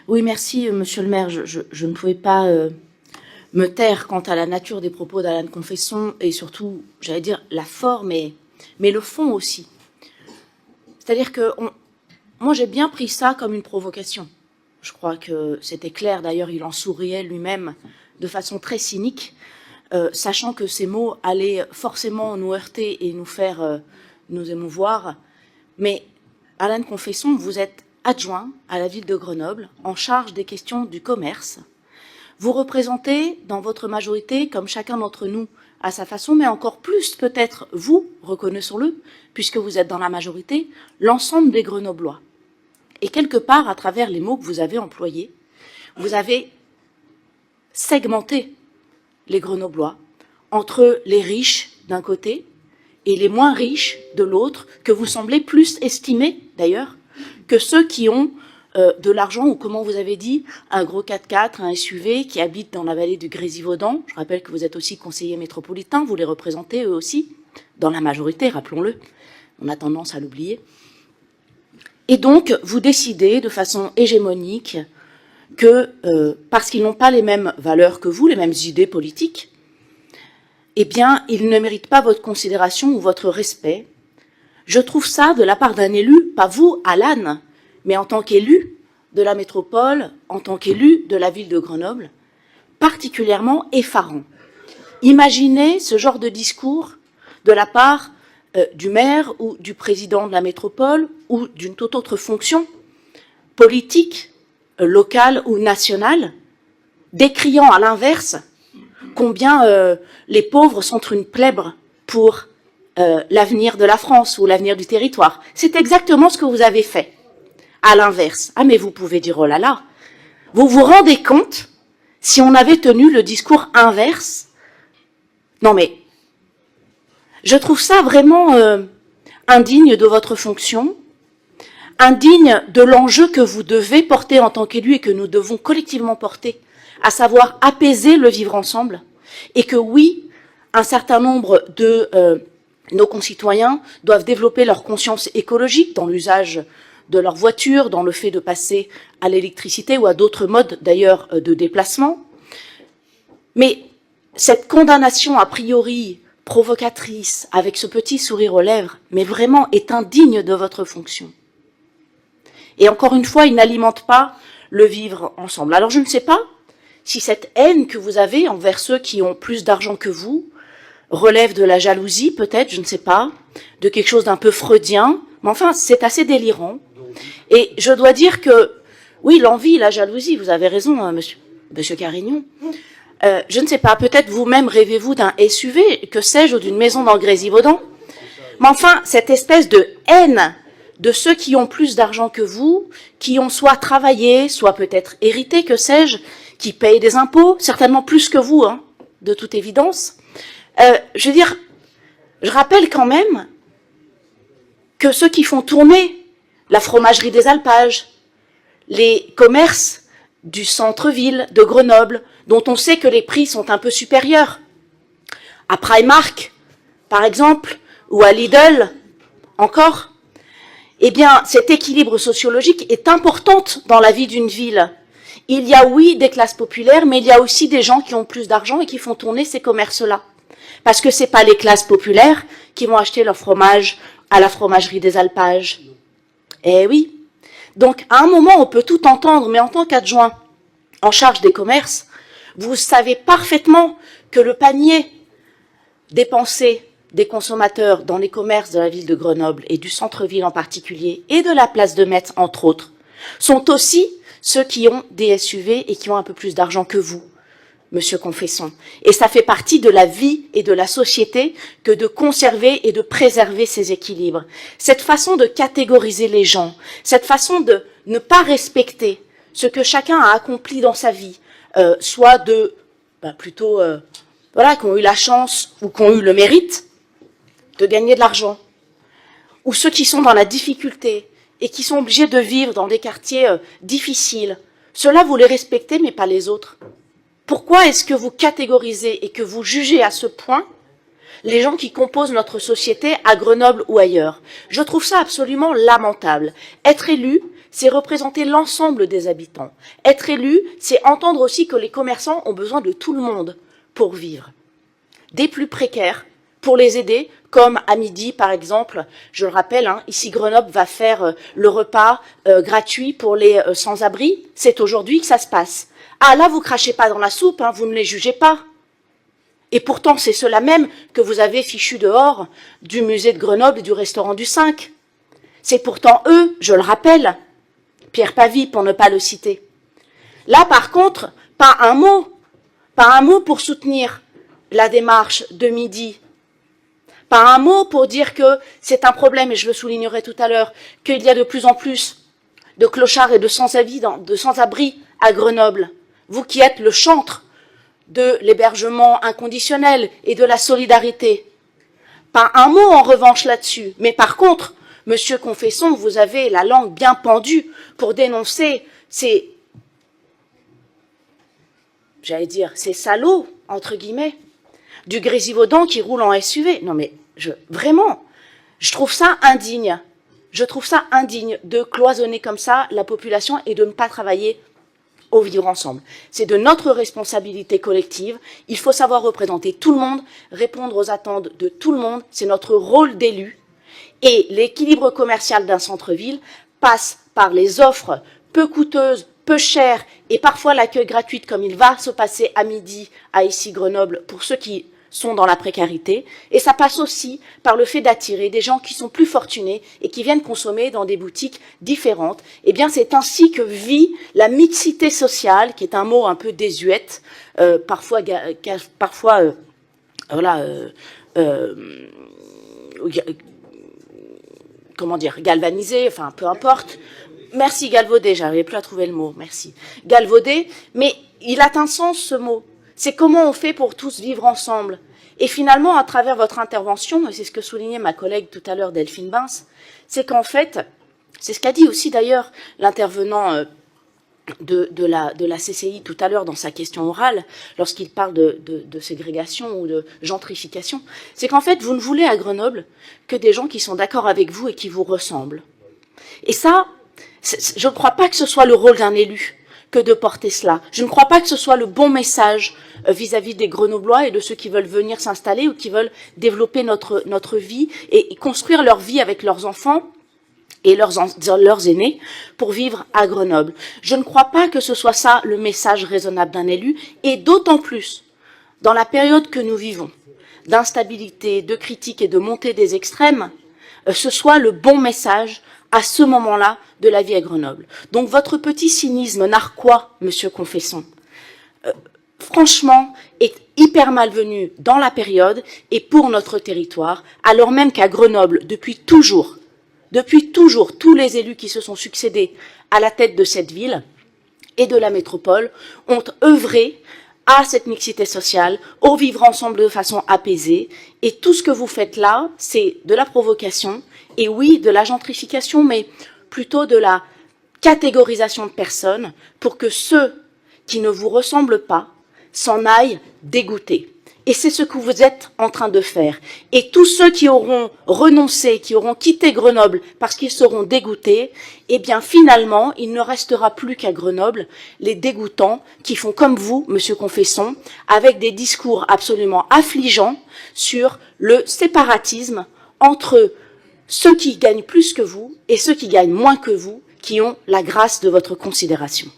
Oui, merci, monsieur le maire. Je ne pouvais pas me taire quant à la nature des propos d'Alan Confesson et surtout, j'allais dire, la forme, mais le fond aussi. C'est-à-dire que moi, j'ai bien pris ça comme une provocation. Je crois que c'était clair, d'ailleurs, il en souriait lui-même de façon très cynique, sachant que ces mots allaient forcément nous heurter et nous faire nous émouvoir. Mais Alan Confesson, vous êtes adjoint à la ville de Grenoble, en charge des questions du commerce. Vous représentez dans votre majorité, comme chacun d'entre nous à sa façon, mais encore plus peut-être vous, reconnaissons-le, puisque vous êtes dans la majorité, l'ensemble des Grenoblois. Et quelque part, à travers les mots que vous avez employés, vous avez segmenté les Grenoblois entre les riches d'un côté et les moins riches de l'autre, que vous semblez plus estimer d'ailleurs que ceux qui ont de l'argent, ou comment vous avez dit, un gros 4x4, un SUV, qui habitent dans la vallée du Grésivaudan. Je rappelle que vous êtes aussi conseiller métropolitain, vous les représentez eux aussi, dans la majorité, rappelons-le. On a tendance à l'oublier. Et donc, vous décidez de façon hégémonique que, parce qu'ils n'ont pas les mêmes valeurs que vous, les mêmes idées politiques, eh bien, ils ne méritent pas votre considération ou votre respect. Je trouve ça, de la part d'un élu, pas vous, Alan, mais en tant qu'élu de la métropole, en tant qu'élu de la ville de Grenoble, particulièrement effarant. Imaginez ce genre de discours de la part du maire ou du président de la métropole ou d'une toute autre fonction politique, locale ou nationale, décriant à l'inverse combien les pauvres sont une plèbre pour l'avenir de la France ou l'avenir du territoire. C'est exactement ce que vous avez fait. À l'inverse. Ah, mais vous pouvez dire, oh là là, vous vous rendez compte si on avait tenu le discours inverse? Non mais, je trouve ça vraiment indigne de votre fonction, indigne de l'enjeu que vous devez porter en tant qu'élu et que nous devons collectivement porter, à savoir apaiser le vivre ensemble, et que oui, un certain nombre de nos concitoyens doivent développer leur conscience écologique dans l'usage de leur voiture, dans le fait de passer à l'électricité ou à d'autres modes d'ailleurs de déplacement. Mais cette condamnation a priori provocatrice, avec ce petit sourire aux lèvres, mais vraiment est indigne de votre fonction. Et encore une fois, il n'alimente pas le vivre ensemble. Alors je ne sais pas si cette haine que vous avez envers ceux qui ont plus d'argent que vous relève de la jalousie, peut-être, je ne sais pas, de quelque chose d'un peu freudien, mais enfin, c'est assez délirant. Et je dois dire que, oui, l'envie, la jalousie, vous avez raison, hein, monsieur Carignon. Je ne sais pas, peut-être vous-même rêvez-vous d'un SUV, que sais-je, ou d'une maison dans le Grésivaudan. Mais enfin, cette espèce de haine de ceux qui ont plus d'argent que vous, qui ont soit travaillé, soit peut-être hérité, que sais-je, qui payent des impôts, certainement plus que vous, hein, de toute évidence. Je veux dire, je rappelle quand même que ceux qui font tourner la fromagerie des Alpages, les commerces du centre-ville de Grenoble, dont on sait que les prix sont un peu supérieurs, à Primark, par exemple, ou à Lidl, encore, eh bien, cet équilibre sociologique est important dans la vie d'une ville. Il y a, oui, des classes populaires, mais il y a aussi des gens qui ont plus d'argent et qui font tourner ces commerces-là. Parce que c'est pas les classes populaires qui vont acheter leur fromage à la fromagerie des Alpages. Eh oui. Donc, à un moment, on peut tout entendre, mais en tant qu'adjoint en charge des commerces, vous savez parfaitement que le panier dépensé des consommateurs dans les commerces de la ville de Grenoble et du centre-ville en particulier, et de la place de Metz, entre autres, sont aussi ceux qui ont des SUV et qui ont un peu plus d'argent que vous, monsieur Confesson. Et ça fait partie de la vie et de la société que de conserver et de préserver ces équilibres. Cette façon de catégoriser les gens, cette façon de ne pas respecter ce que chacun a accompli dans sa vie, soit de, plutôt, voilà, qui ont eu la chance ou qui ont eu le mérite de gagner de l'argent, ou ceux qui sont dans la difficulté et qui sont obligés de vivre dans des quartiers difficiles. Ceux-là, vous les respectez, mais pas les autres. Pourquoi est-ce que vous catégorisez et que vous jugez à ce point les gens qui composent notre société à Grenoble ou ailleurs? Je trouve ça absolument lamentable. Être élu, c'est représenter l'ensemble des habitants. Être élu, c'est entendre aussi que les commerçants ont besoin de tout le monde pour vivre. Des plus précaires, pour les aider, comme à midi, par exemple, je le rappelle, ici Grenoble va faire le repas gratuit pour les sans-abri. C'est aujourd'hui que ça se passe. Ah là, vous crachez pas dans la soupe, vous ne les jugez pas. Et pourtant, c'est ceux-là même que vous avez fichus dehors du musée de Grenoble et du restaurant du 5. C'est pourtant eux, je le rappelle, Pierre Pavie pour ne pas le citer. Là, par contre, pas un mot pour soutenir la démarche de midi. Pas un mot pour dire que c'est un problème, et je le soulignerai tout à l'heure, qu'il y a de plus en plus de clochards et de sans-abri à Grenoble. Vous qui êtes le chantre de l'hébergement inconditionnel et de la solidarité. Pas un mot en revanche là-dessus. Mais par contre, Monsieur Confesson, vous avez la langue bien pendue pour dénoncer ces, ces salauds, entre guillemets, du Grésivaudan qui roule en SUV. Non mais, vraiment, je trouve ça indigne. Je trouve ça indigne de cloisonner comme ça la population et de ne pas travailler au vivre ensemble. C'est de notre responsabilité collective. Il faut savoir représenter tout le monde, répondre aux attentes de tout le monde. C'est notre rôle d'élu. Et l'équilibre commercial d'un centre-ville passe par les offres peu coûteuses, peu chères et parfois l'accueil gratuit comme il va se passer à midi à ici Grenoble pour ceux qui sont dans la précarité. Et ça passe aussi par le fait d'attirer des gens qui sont plus fortunés et qui viennent consommer dans des boutiques différentes. Eh bien, c'est ainsi que vit la mixité sociale, qui est un mot un peu désuète, comment dire, galvanisé, enfin, peu importe. Merci, galvaudé, j'arrivais plus à trouver le mot, merci. Galvaudé, mais il a un sens, ce mot. C'est comment on fait pour tous vivre ensemble. Et finalement, à travers votre intervention, et c'est ce que soulignait ma collègue tout à l'heure, Delphine Bins, c'est qu'en fait, c'est ce qu'a dit aussi d'ailleurs l'intervenant de la CCI tout à l'heure dans sa question orale, lorsqu'il parle de ségrégation ou de gentrification, c'est qu'en fait, vous ne voulez à Grenoble que des gens qui sont d'accord avec vous et qui vous ressemblent. Et ça, je ne crois pas que ce soit le rôle d'un élu que de porter cela. Je ne crois pas que ce soit le bon message vis-à-vis des Grenoblois et de ceux qui veulent venir s'installer ou qui veulent développer notre vie et construire leur vie avec leurs enfants et leurs aînés pour vivre à Grenoble. Je ne crois pas que ce soit ça le message raisonnable d'un élu, et d'autant plus dans la période que nous vivons, d'instabilité, de critique et de montée des extrêmes, ce soit le bon message à ce moment-là de la vie à Grenoble. Donc votre petit cynisme narquois, Monsieur Confesson, franchement, est hyper malvenu dans la période et pour notre territoire, alors même qu'à Grenoble, depuis toujours, tous les élus qui se sont succédés à la tête de cette ville et de la métropole ont œuvré à cette mixité sociale, au vivre ensemble de façon apaisée. Et tout ce que vous faites là, c'est de la provocation, et oui, de la gentrification, mais plutôt de la catégorisation de personnes pour que ceux qui ne vous ressemblent pas s'en aillent dégoûtés. Et c'est ce que vous êtes en train de faire. Et tous ceux qui auront renoncé, qui auront quitté Grenoble parce qu'ils seront dégoûtés, eh bien finalement, il ne restera plus qu'à Grenoble les dégoûtants qui font comme vous, Monsieur Confesson, avec des discours absolument affligeants sur le séparatisme entre ceux qui gagnent plus que vous et ceux qui gagnent moins que vous, qui ont la grâce de votre considération.